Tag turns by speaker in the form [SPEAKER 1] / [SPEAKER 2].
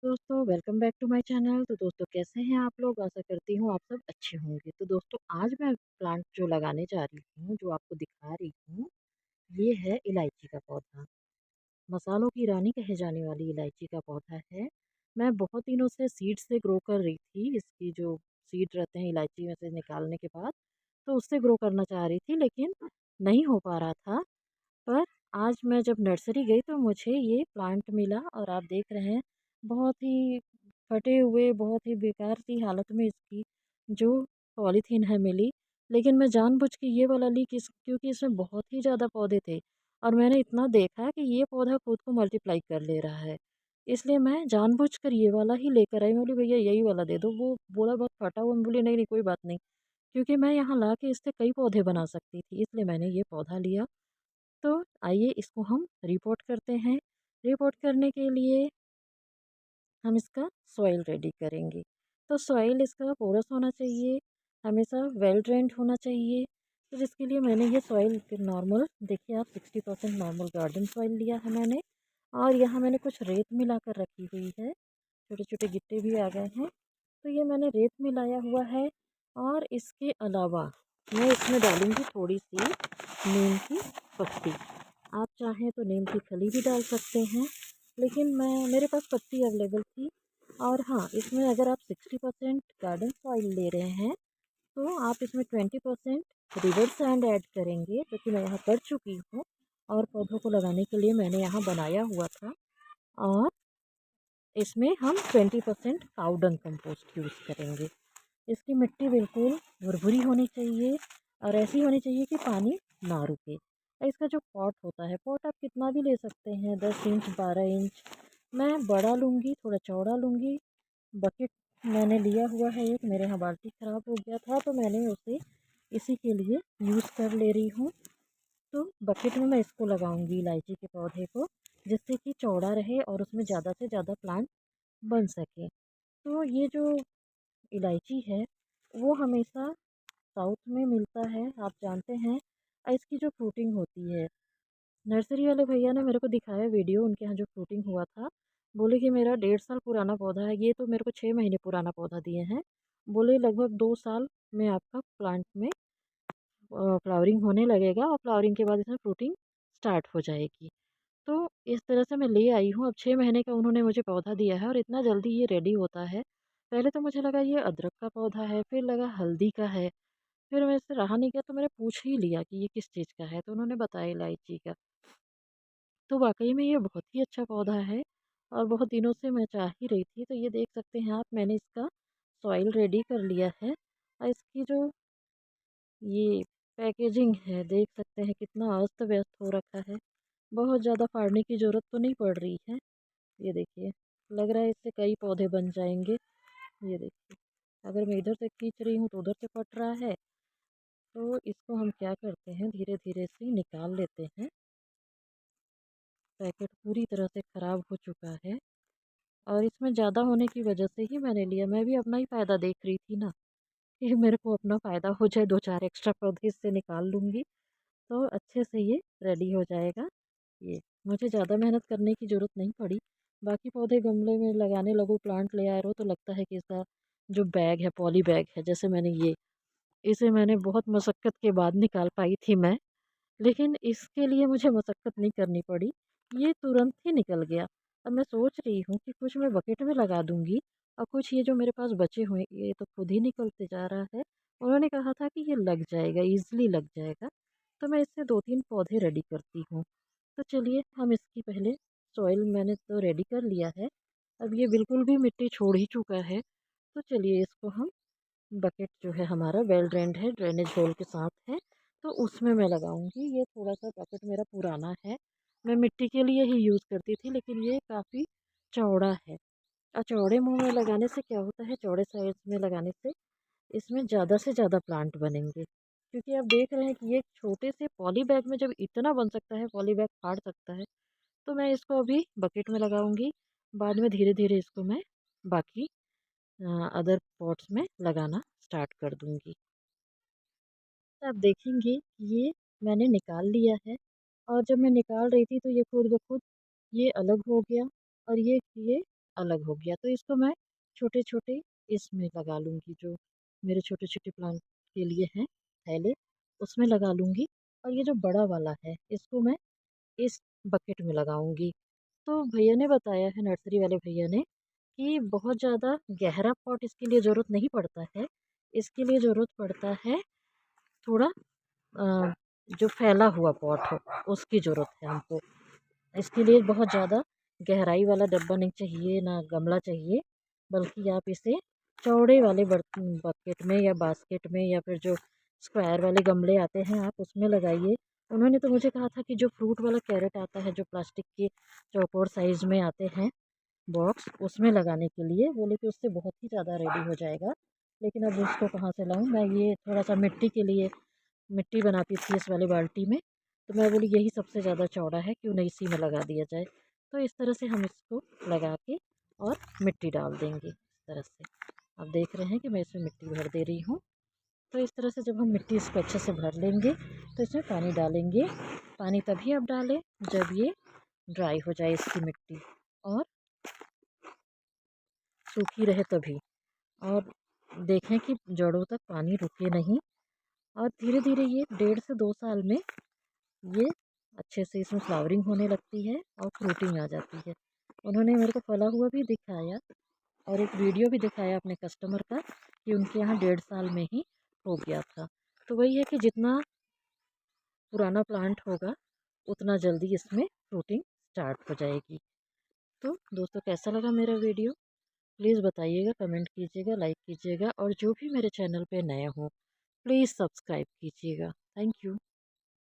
[SPEAKER 1] दोस्तों welcome back to my channel. तो दोस्तों कैसे हैं आप लोग? आशा करती हूँ आप सब अच्छे होंगे। तो दोस्तों आज मैं प्लांट जो लगाने जा रही हूँ, जो आपको दिखा रही हूँ, ये है इलायची का पौधा। मसालों की रानी कहे जाने वाली इलायची का पौधा है। मैं बहुत दिनों से सीड से ग्रो कर रही थी। इसकी जो सीड रहते हैं इलायची में से निकालने के बाद, तो उससे ग्रो करना चाह रही थी, लेकिन नहीं हो पा रहा था। पर आज मैं जब नर्सरी गई तो मुझे ये प्लांट मिला और आप देख रहे हैं बहुत ही फटे हुए, बहुत ही बेकार सी हालत में इसकी जो पॉलीथीन है मिली। लेकिन मैं जानबूझ के ये वाला ली क्योंकि इसमें बहुत ही ज़्यादा पौधे थे और मैंने इतना देखा कि ये पौधा खुद को मल्टीप्लाई कर ले रहा है। इसलिए मैं जानबूझकर ये वाला ही लेकर आई। मैं बोली भैया यही वाला दे दो। वो बोला बहुत फटा हुआ। मैं बोली नहीं नहीं कोई बात नहीं, क्योंकि मैं यहाँ ला के इससे कई पौधे बना सकती थी, इसलिए मैंने ये पौधा लिया। तो आइए इसको हम रिपोर्ट करते हैं। रिपोर्ट करने के लिए हम इसका सॉइल रेडी करेंगे। तो सॉइल इसका पोरस होना चाहिए, हमेशा वेल ड्रेन्ड होना चाहिए। तो जिसके लिए मैंने ये सॉइल नॉर्मल, देखिए आप 60% नॉर्मल गार्डन सॉइल लिया है मैंने। और यहाँ मैंने कुछ रेत मिला कर रखी हुई है, छोटे छोटे गिट्टे भी आ गए हैं। तो ये मैंने रेत मिलाया हुआ है। और इसके अलावा मैं इसमें डालूँगी थोड़ी सी नीम की पत्ती। आप चाहें तो नीम की खली भी डाल सकते हैं, लेकिन मेरे पास पत्ती अवेलेबल थी। और हाँ, इसमें अगर आप 60% गार्डन सॉइल ले रहे हैं तो आप इसमें 20% रिवर सैंड ऐड करेंगे, जो कि मैं यहाँ कर चुकी हूँ और पौधों को लगाने के लिए मैंने यहाँ बनाया हुआ था। और इसमें हम 20% काऊ डंग कंपोस्ट यूज़ करेंगे। इसकी मिट्टी बिल्कुल भुरभुरी होनी चाहिए और ऐसी होनी चाहिए कि पानी ना रुके। और इसका जो पॉट होता है, पॉट आप कितना भी ले सकते हैं, 10 इंच 12 इंच। मैं बड़ा लूँगी, थोड़ा चौड़ा लूँगी। बकेट मैंने लिया हुआ है एक, मेरे यहाँ बाल्टी ख़राब हो गया था तो मैंने उसे इसी के लिए यूज़ कर ले रही हूँ। तो बकेट में मैं इसको लगाऊंगी इलायची के पौधे को, जिससे कि चौड़ा रहे और उसमें ज़्यादा से ज़्यादा प्लांट बन सके। तो ये जो इलायची है वो हमेशा साउथ में मिलता है, आप जानते हैं। और इसकी जो फ्रूटिंग होती है, नर्सरी वाले भैया ने मेरे को दिखाया वीडियो, उनके यहाँ जो फ्रूटिंग हुआ था। बोले कि मेरा 1.5 साल पुराना पौधा है। ये तो मेरे को 6 महीने पुराना पौधा दिए हैं। बोले लगभग 2 साल में आपका प्लांट में फ्लावरिंग होने लगेगा और फ्लावरिंग के बाद इसमें फ्रूटिंग स्टार्ट हो जाएगी। तो इस तरह से मैं ले आई हूँ। अब 6 महीने का उन्होंने मुझे पौधा दिया है और इतना जल्दी ये रेडी होता है। पहले तो मुझे लगा ये अदरक का पौधा है, फिर लगा हल्दी का है। फिर मैं इससे रहा नहीं गया तो मैंने पूछ ही लिया कि ये किस चीज़ का है, तो उन्होंने बताया इलायची का। तो वाक़ई में ये बहुत ही अच्छा पौधा है और बहुत दिनों से मैं चाह ही रही थी। तो ये देख सकते हैं आप, मैंने इसका सॉइल रेडी कर लिया है। और इसकी जो ये पैकेजिंग है, देख सकते हैं कितना अस्त-व्यस्त हो रखा है। बहुत ज़्यादा फाड़ने की ज़रूरत तो नहीं पड़ रही है। ये देखिए, लग रहा है इससे कई पौधे बन जाएँगे। ये देखिए, अगर मैं इधर से खींच रही हूँ तो उधर से फट रहा है। तो इसको हम क्या करते हैं, धीरे-धीरे से निकाल लेते हैं। पैकेट पूरी तरह से ख़राब हो चुका है और इसमें ज़्यादा होने की वजह से ही मैंने लिया। मैं भी अपना ही फ़ायदा देख रही थी ना, कि मेरे को अपना फ़ायदा हो जाए, 2-4 एक्स्ट्रा पौधे इससे निकाल लूँगी तो अच्छे से ये रेडी हो जाएगा। ये मुझे ज़्यादा मेहनत करने की ज़रूरत नहीं पड़ी। बाकी पौधे गमले में लगाने लगो, प्लांट ले आए रहो तो लगता है कि इसका जो बैग है, पॉली बैग है, जैसे मैंने इसे मैंने बहुत मशक्क़त के बाद निकाल पाई थी मैं। लेकिन इसके लिए मुझे मशक्क़त नहीं करनी पड़ी, ये तुरंत ही निकल गया। अब मैं सोच रही हूँ कि कुछ मैं बकेट में लगा दूँगी और कुछ ये जो मेरे पास बचे हुए, ये तो खुद ही निकलते जा रहा है। उन्होंने कहा था कि ये लग जाएगा, ईज़िली लग जाएगा। तो मैं इससे 2-3 पौधे रेडी करती हूँ। तो चलिए हम इसकी पहले सॉइल मैंने तो रेडी कर लिया है। अब ये बिल्कुल भी मिट्टी छोड़ ही चुका है। तो चलिए इसको हम, बकेट जो है हमारा वेल ड्रेन्ड है, ड्रेनेज होल के साथ है, तो उसमें मैं लगाऊंगी। ये थोड़ा-सा बकेट मेरा पुराना है, मैं मिट्टी के लिए ही यूज़ करती थी, लेकिन ये काफ़ी चौड़ा है। और चौड़े मुँह में लगाने से क्या होता है, चौड़े साइज़ में लगाने से इसमें ज़्यादा से ज़्यादा प्लांट बनेंगे। क्योंकि आप देख रहे हैं कि ये छोटे से पॉली बैग में जब इतना बन सकता है, पॉली बैग फाड़ सकता है, तो मैं इसको अभी बकेट में लगाऊंगी। बाद में धीरे-धीरे इसको मैं बाकी अदर पॉट्स में लगाना स्टार्ट कर दूंगी। तो आप देखेंगे कि ये मैंने निकाल लिया है और जब मैं निकाल रही थी तो ये खुद ब खुद ये अलग हो गया और ये अलग हो गया। तो इसको मैं छोटे-छोटे इसमें लगा लूँगी, जो मेरे छोटे-छोटे प्लांट के लिए हैं थैले, उसमें लगा लूँगी। और ये जो बड़ा वाला है, इसको मैं इस बकेट में लगाऊँगी। तो भैया ने बताया है, नर्सरी वाले भैया ने, कि बहुत ज़्यादा गहरा पॉट इसके लिए ज़रूरत नहीं पड़ता है। इसके लिए ज़रूरत पड़ता है थोड़ा जो फैला हुआ पॉट हो, उसकी ज़रूरत है हमको। इसके लिए बहुत ज़्यादा गहराई वाला डब्बा नहीं चाहिए, ना गमला चाहिए, बल्कि आप इसे चौड़े वाले बर्तन बकेट में या बास्केट में या फिर जो स्क्वायर वाले गमले आते हैं आप उसमें लगाइए। उन्होंने तो मुझे कहा था कि जो फ्रूट वाला कैरेट आता है, जो प्लास्टिक के चौकोर साइज़ में आते हैं बॉक्स, उसमें लगाने के लिए बोले कि उससे बहुत ही ज़्यादा रेडी हो जाएगा। लेकिन अब उसको कहाँ से लाऊं, मैं ये थोड़ा सा मिट्टी के लिए मिट्टी बनाती थी इस वाले बाल्टी में, तो मैं बोली यही सबसे ज़्यादा चौड़ा है, क्यों नहीं इसी में लगा दिया जाए। तो इस तरह से हम इसको लगा के और मिट्टी डाल देंगे इस तरह से। आप देख रहे हैं कि मैं इसमें मिट्टी भर दे रही हूँ। तो इस तरह से जब हम मिट्टी इसको अच्छे से भर लेंगे तो इसमें पानी डालेंगे। पानी तभी आप डालें जब ये ड्राई हो जाए इसकी मिट्टी, और सूखी रहे तभी। और देखें कि जड़ों तक पानी रुके नहीं। और धीरे धीरे ये 1.5 से 2 साल में ये अच्छे से इसमें फ्लावरिंग होने लगती है और फ्रूटिंग आ जाती है। उन्होंने मेरे को फला हुआ भी दिखाया और एक वीडियो भी दिखाया अपने कस्टमर का कि उनके यहाँ 1.5 साल में ही हो गया था। तो वही है कि जितना पुराना प्लांट होगा उतना जल्दी इसमें फ्रूटिंग स्टार्ट हो जाएगी। तो दोस्तों, कैसा लगा मेरा वीडियो? प्लीज़ बताइएगा, कमेंट कीजिएगा, लाइक कीजिएगा, और जो भी मेरे चैनल पे नए हों प्लीज़ सब्सक्राइब कीजिएगा। Thank you.